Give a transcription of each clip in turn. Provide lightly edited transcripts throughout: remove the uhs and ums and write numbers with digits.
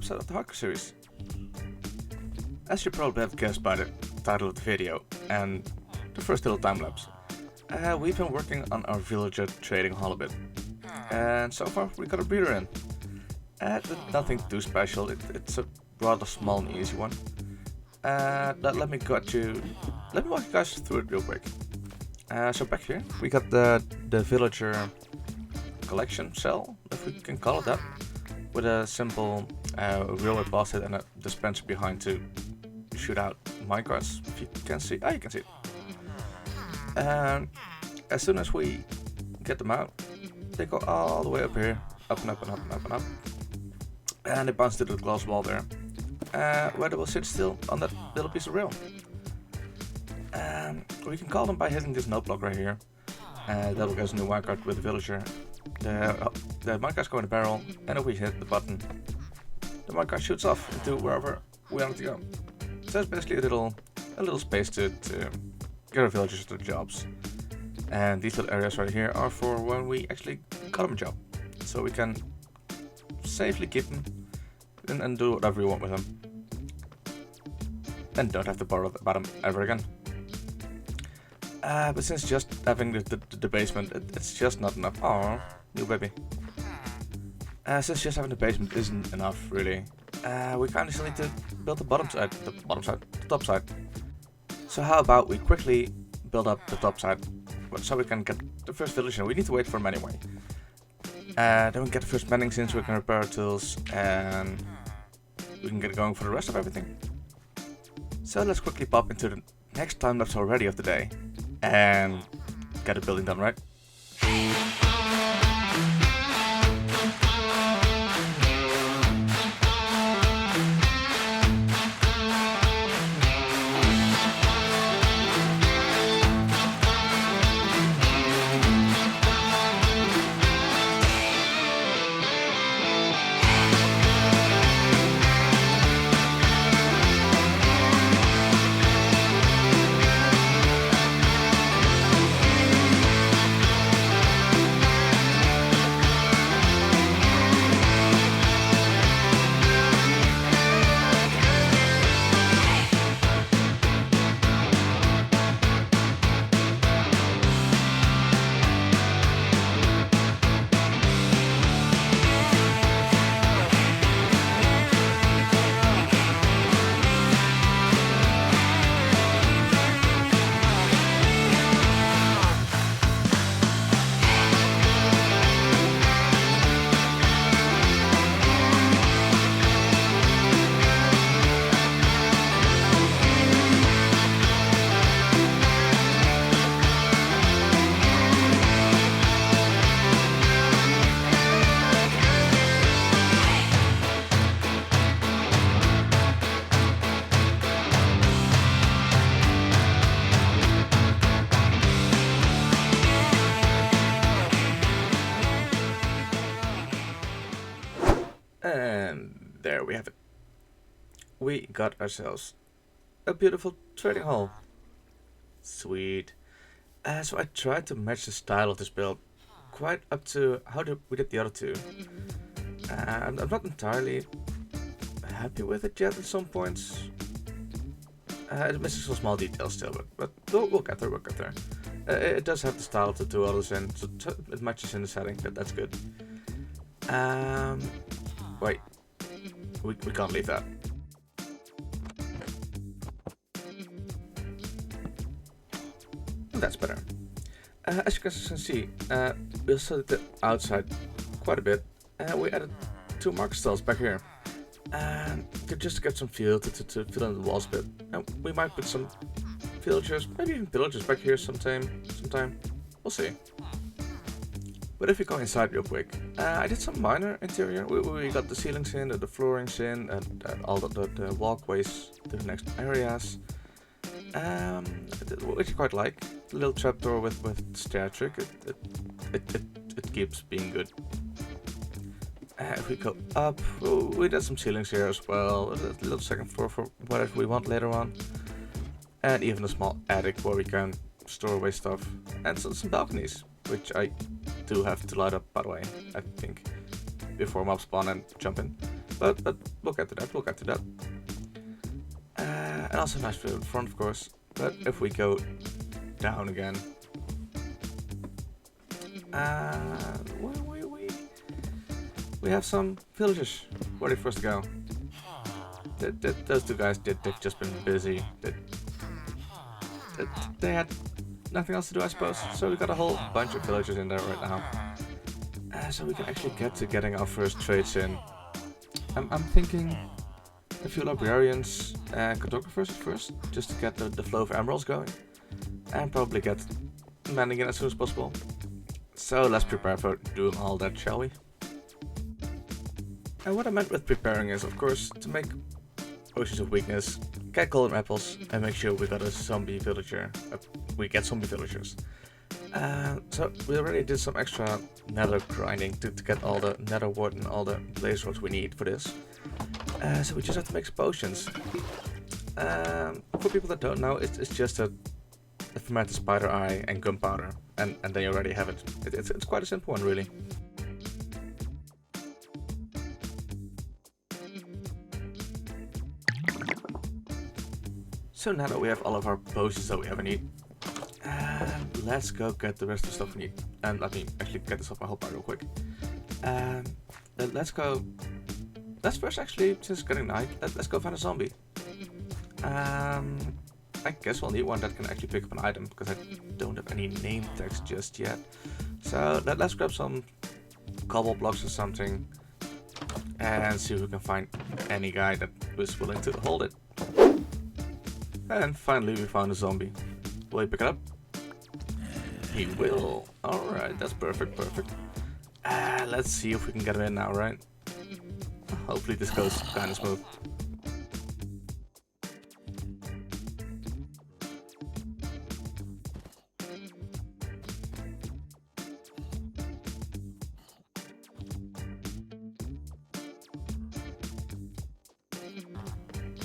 episode of the Hardcore series. As you probably have guessed by the title of the video and the first little time lapse, we've been working on our villager trading hall a bit, and so far we got a breeder in. Nothing too special, it's a rather small and easy one. Let me walk you guys through it real quick. So back here we got the villager collection cell, if we can call it that, with a simple railway basket and a dispenser behind to shoot out minecarts. If you can see, you can see it. As soon as we get them out, they go all the way up here, up and up and up and up and up, and they bounce to the glass wall there, where they will sit still on that little piece of rail. We can call them by hitting this note block right here. That will give us a new minecart with the villager. The minecarts go in the barrel, and if we hit the button, the minecart shoots off into wherever we want it to go. So it's basically a little space to get our villagers to their jobs. And these little areas right here are for when we actually got them a job, so we can safely keep them and do whatever we want with them, and don't have to bother about them ever again. But since just having the basement, it's just not enough. Oh, new baby. Since just having the basement isn't enough, really, we kind of still need to build the top side. So how about we quickly build up the top side, so we can get the first villager. We need to wait for him anyway. Then we get the first mending since we can repair our tools, and we can get going for the rest of everything. So let's quickly pop into the next time lapse already of the day, and get the building done, right? And there we have it. We got ourselves a beautiful trading hall. Sweet. So I tried to match the style of this build quite up to how we did the other two. I'm not entirely happy with it yet at some points. It misses some small details still, but we'll get there, it does have the style of the two others, and so it matches in the setting. That's good. Wait, we can't leave that. That's better. As you can see, we also did the outside quite a bit. We added 2 market stalls back here, just to get some feel to fill in the walls a bit. And we might put some villagers, maybe even pillagers back here sometime. We'll see. But if we go inside real quick, I did some minor interior. We got the ceilings in, the floorings in, and all the walkways to the next areas, which I quite like. The little trapdoor with stair trick, it keeps being good. If we go up, we did some ceilings here as well, a little second floor for whatever we want later on, and even a small attic where we can store away stuff, and some balconies, which I do have to light up, by the way, I think, before mob spawn and jump in. But we'll get to that, we'll get to that. And also nice view in front, of course. But if we go down again, we have some villagers ready for us to go. Those two guys, they've just been busy. They had nothing else to do, I suppose. So we got a whole bunch of villagers in there right now. So we can actually get to getting our first trades in. I'm thinking a few librarians and cartographers at first, just to get the flow of emeralds going. And probably get mending in as soon as possible. So let's prepare for doing all that, shall we? And what I meant with preparing is, of course, to make potions of weakness, get golden apples, and make sure we got a zombie villager. We get zombie villagers. So we already did some extra nether grinding to get all the nether wood and all the blaze rods we need for this. So we just have to make some potions. For people that don't know, it's just a fermented spider eye and gunpowder, and then you already have it. It's quite a simple one, really. So now that we have all of our potions that we ever need, let's go get the rest of the stuff we need. And let me actually get this off my hotbar real quick. Let's first actually, since it's getting night, let's go find a zombie. I guess we'll need one that can actually pick up an item, because I don't have any name tags just yet. So let's grab some cobble blocks or something, and see if we can find any guy that was willing to hold it. And finally we found a zombie. Will he pick it up? He will. Alright, that's perfect. Let's see if we can get him in now, right? Hopefully this goes kinda smooth.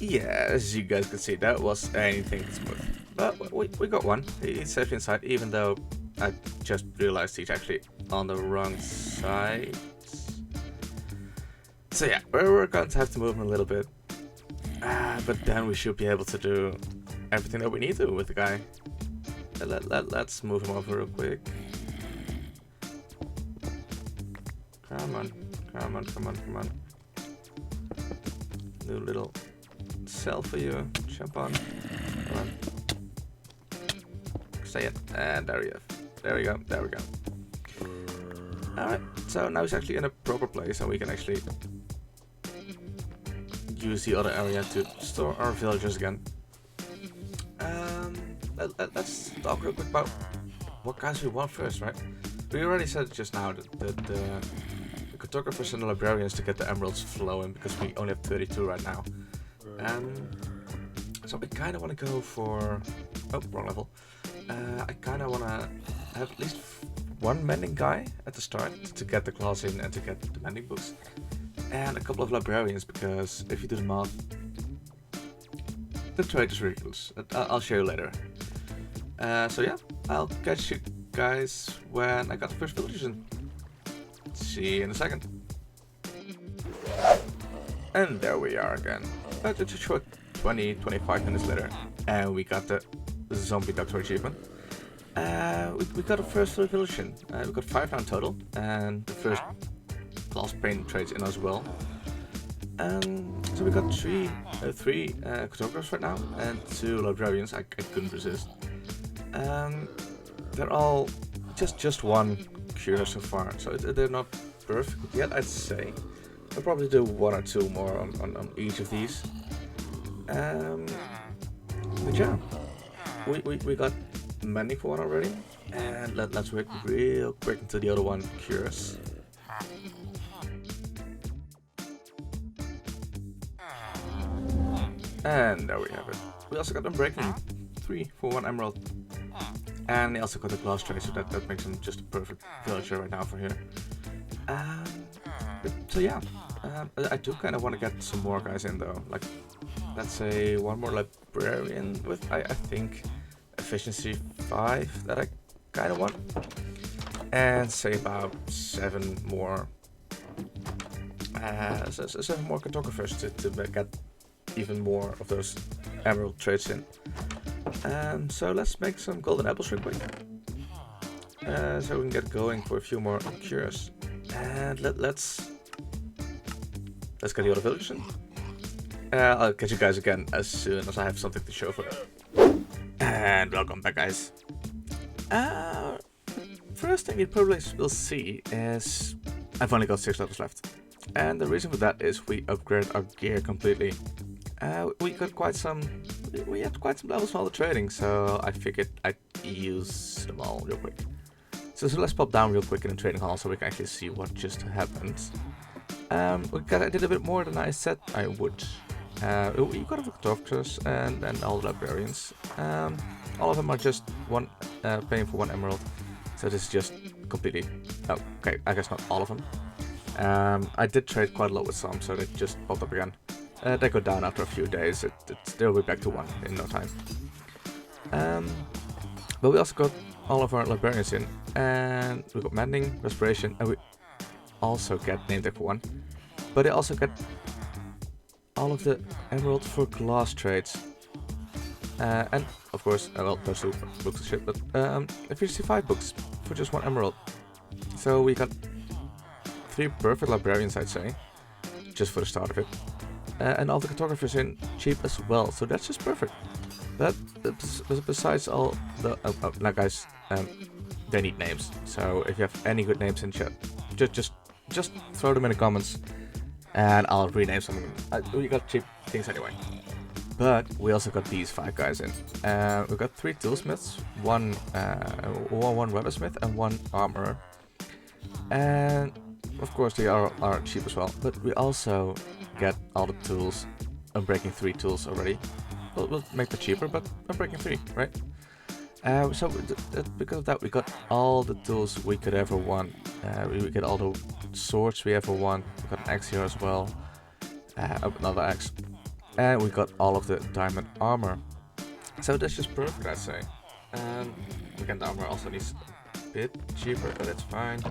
Yeah, as you guys can see, that was anything but smooth. But we got one. He's safely inside, even though I just realized he's actually on the wrong side. So yeah, we're going to have to move him a little bit. But then we should be able to do everything that we need to with the guy. Let's move him over real quick. Come on. Do a little cell for you. Jump on. Come on. Say it. And there we go. Alright, so now he's actually in a proper place, and we can actually use the other area to store our villagers again. Let's talk real quick about what guys we want first, right? We already said just now that the cartographers and the librarians to get the emeralds flowing, because we only have 32 right now. So I kind of want to go for... Oh, wrong level. I kind of want to have at least one mending guy at the start to get the class in and to get the mending books. And a couple of librarians, because if you do the math, the trade is ridiculous. I'll show you later. So yeah, I'll catch you guys when I got the first villagers in. See you in a second. And there we are again. Just a short 20-25 minutes later, and we got the zombie doctor achievement. We got a first village in. We got 5 now in total, and the first class paint trades in as well. So we got three cartographers right now, and 2 librarians. I couldn't resist. They're all just one cure so far, so they're not perfect yet, I'd say. I'll probably do 1 or 2 more on each of these. But yeah, we got mending for one already, and let's wait real quick until the other one cures. And there we have it. We also got them breaking 3 for 1 emerald. And they also got the glass tray, so that makes them just a perfect villager right now for here. So yeah, I do kind of want to get some more guys in though. Like, let's say 1 more librarian with, I think, efficiency 5 that I kind of want. And say about 7 more 7 more cartographers to get even more of those emerald traits in. So let's make some golden apples real quick. So we can get going for a few more cures. And let's get the other villagers in. I'll catch you guys again as soon as I have something to show for them. And welcome back, guys. First thing you probably will see is I've only got 6 levels left. And the reason for that is we upgraded our gear completely. We had quite some levels for all the trading, so I figured I'd use them all real quick. So let's pop down real quick in the trading hall so we can actually see what just happened. I did a bit more than I said I would. We got the cartographers and all the librarians. All of them are just paying for 1 emerald. So this is just completely... Oh, okay, I guess not all of them. I did trade quite a lot with some, so they just popped up again. They go down after a few days. They'll be back to 1 in no time. But we also got all of our librarians in, and we got mending, respiration, and we also get name tag for 1. But they also get all of the emerald for glass trades. And of course, well, those 2 books and shit, but efficiency 5 books for just 1 emerald. So we got 3 perfect librarians, I'd say, just for the start of it. And all the cartographers in cheap as well, so that's just perfect. But besides all the now guys, they need names. So if you have any good names in chat, just throw them in the comments, and I'll rename some of them. We got cheap things anyway. But we also got these 5 guys in. We got 3 toolsmiths, one weathersmith, and 1 armorer. And of course they are cheap as well. But we also get all the tools, unbreaking 3 tools already. We'll make that cheaper, but unbreaking 3, right? So because of that, we got all the tools we could ever want. We get all the swords we ever want. We got an axe here as well, another axe, and we got all of the diamond armor. So that's just perfect, I'd say. Again, the armor also needs a bit cheaper, but it's fine.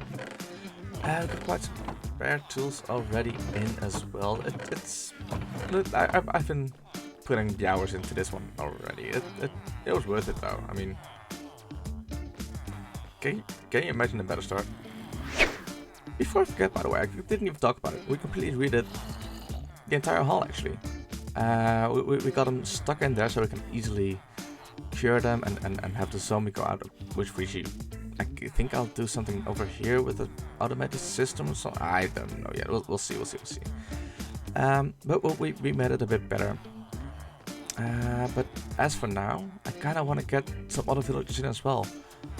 We got quite some rare tools already in as well. I've been putting the hours into this one already. It was worth it though. I mean, can you imagine a better start? Before I forget, by the way, I didn't even talk about it. We completely redid the entire hall actually. We got them stuck in there so we can easily cure them and have the zombie go out, which we I think I'll do something over here with the automated system or so. I don't know yet. We'll see. But we made it a bit better. But as for now, I kind of want to get some other villagers in as well.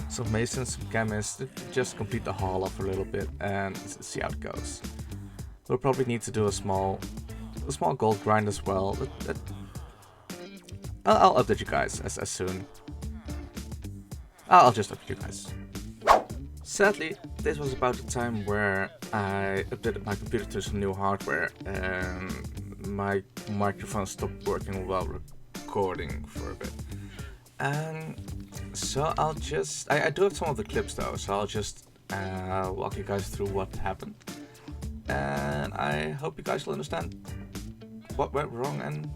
Some masons, some chemists, just complete the hall off a little bit and see how it goes. We'll probably need to do a small gold grind as well. I'll update you guys as soon. I'll just update you guys. Sadly, this was about the time where I updated my computer to some new hardware and my microphone stopped working while recording for a bit. So I do have some of the clips though, so I'll just walk you guys through what happened. And I hope you guys will understand what went wrong and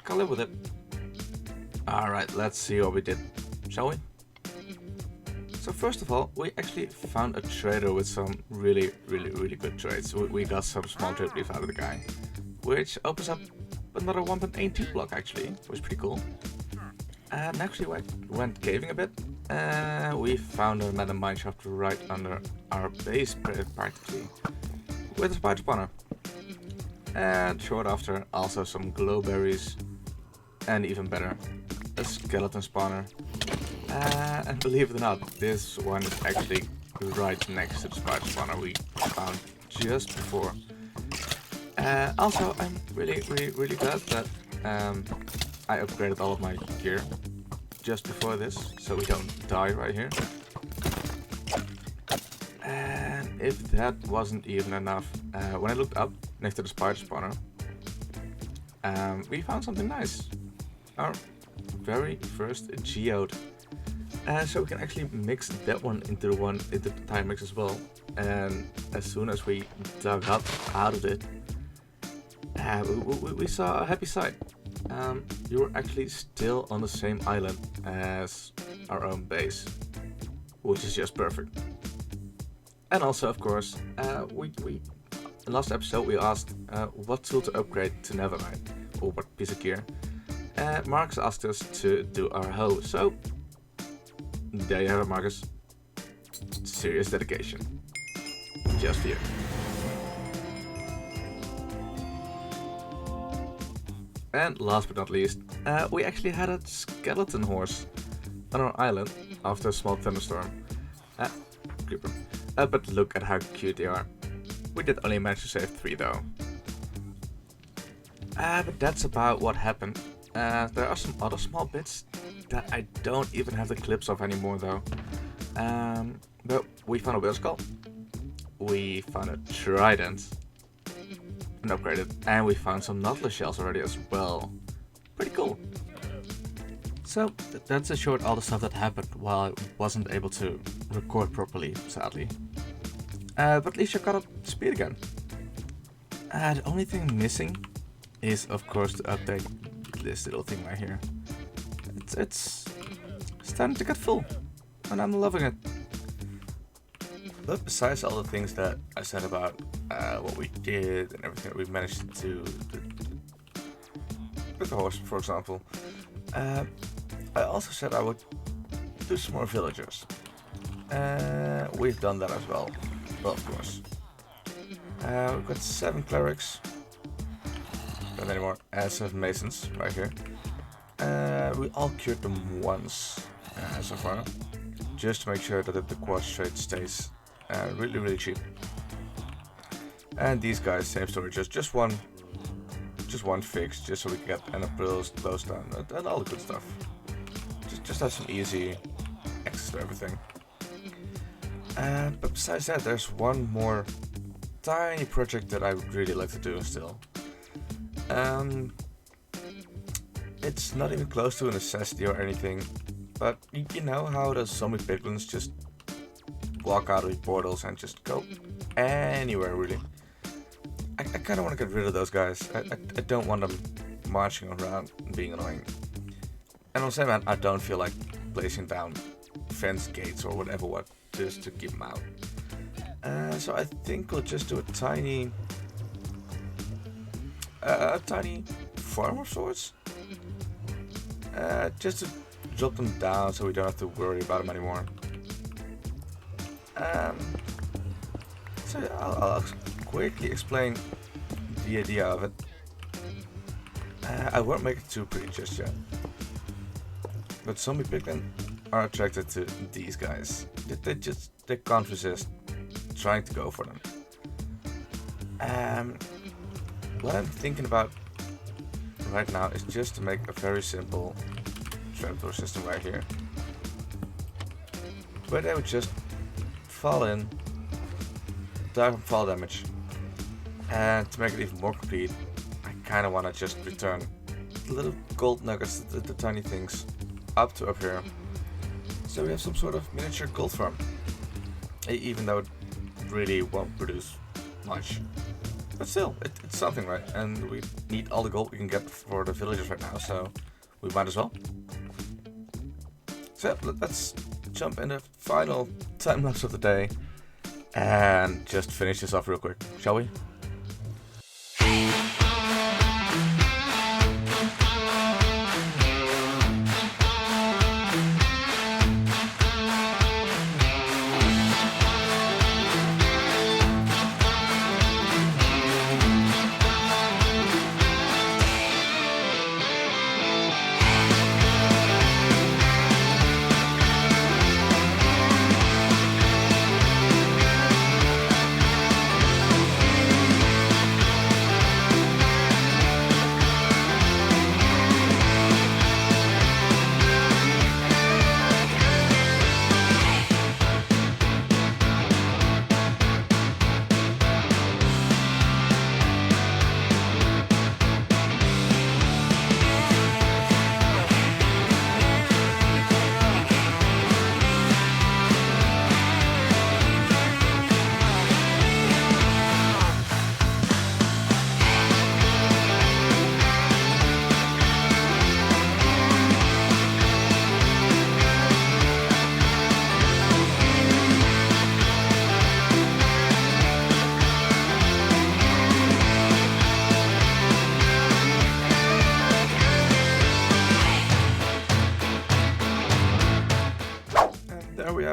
can live with it. Alright, let's see what we did, shall we? So first of all, we actually found a trader with some really good trades. We got some small trade leaf out of the guy, which opens up another 1.82 block actually, which was pretty cool. And actually went caving a bit. We found a metal mineshaft right under our base practically, with a spider spawner. And short after, also some glowberries, and even better, a skeleton spawner. And believe it or not, this one is actually right next to the spider spawner we found just before. Also, I'm really glad that I upgraded all of my gear just before this, so we don't die right here. And if that wasn't even enough, when I looked up next to the spider spawner, we found something nice. Our very first geode. So we can actually mix that one into the time mix as well. and as soon as we dug up out of it, we saw a happy sight. You were actually still on the same island as our own base, which is just perfect. And also, of course, we in last episode we asked what tool to upgrade to Netherite, or what piece of gear. Marcus asked us to do our hoe, so there you have it, Marcus. Serious dedication. Just for you. And last but not least, we actually had a skeleton horse on our island after a small thunderstorm. Creeper. But look at how cute they are. We did only manage to save 3 though. But that's about what happened. There are some other small bits that I don't even have the clips of anymore though. But we found a whale skull. We found a trident. And upgraded. And we found some nautilus shells already as well. Pretty cool. So that's a short all the stuff that happened while I wasn't able to record properly, sadly. But at least I got up to speed again. The only thing missing is of course to update this little thing right here. It's starting to get full and I'm loving it. But besides all the things that I said about what we did and everything that we managed to do with the horse, for example, I also said I would do some more villagers. We've done that as well. Well, of course. We've got 7 clerics. Not anymore. And 7 masons right here. We all cured them once so far. Just to make sure that the quartz trade stays really cheap. And these guys, same story, just one fix, just so we can get enough close down and all the good stuff. Just have some easy access to everything. But besides that, there's one more tiny project that I would really like to do still. It's not even close to a necessity or anything, but you know how the zombie piglins just walk out of the portals and just go anywhere really. I kind of want to get rid of those guys. I don't want them marching around and being annoying. And on the same hand, I don't feel like placing down fence gates or whatever just to keep them out. So I think we'll just do a tiny farm of sorts. Just to drop them down so we don't have to worry about them anymore. So I'll quickly explain the idea of it. I won't make it too pretty just yet. But zombie piglin are attracted to these guys. They can't resist trying to go for them. What I'm thinking about right now is just to make a very simple trapdoor system right here, where they would just fall in, die from fall damage. And to make it even more complete, I kind of want to just return the little gold nuggets, the tiny things, up here. So we have some sort of miniature gold farm. Even though it really won't produce much. But still, it's something, right? And we need all the gold we can get for the villagers right now, so we might as well. So let's jump in the final time lapse of the day and just finish this off real quick, shall we?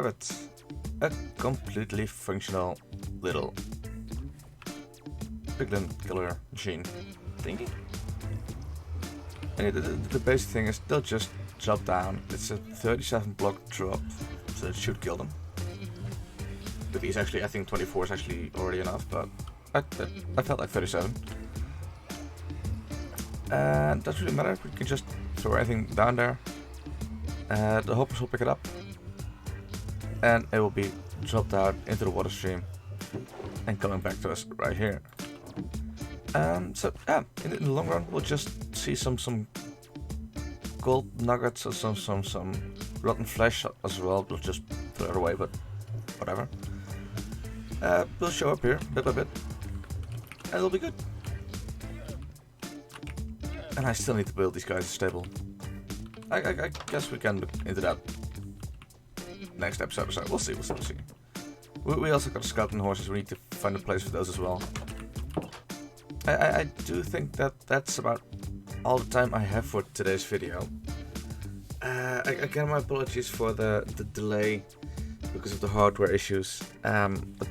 it. A completely functional little piglin killer machine thingy. And the basic thing is they'll just drop down. It's a 37 block drop, so it should kill them. With these actually, I think 24 is actually already enough, but I felt like 37. And doesn't really matter, we can just throw anything down there. The hoppers will pick it up. And it will be dropped out into the water stream and coming back to us right here. So yeah, in the long run we'll just see some gold nuggets or some rotten flesh as well. We'll just throw it away, but whatever. We'll show up here bit by bit, and it'll be good. And I still need to build these guys stable. I guess we can look into that next episode or so. We'll see. We also got skeleton horses. We need to find a place for those as well. I do think that's about all the time I have for today's video. Again, my apologies for the delay because of the hardware issues. But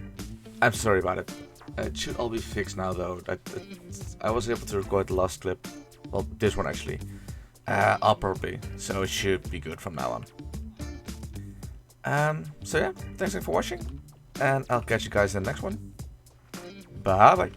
I'm sorry about it. It should all be fixed now though. I was able to record the last clip. Well, this one actually. Properly, so it should be good from now on. So yeah, thanks for watching, and I'll catch you guys in the next one. Bye bye.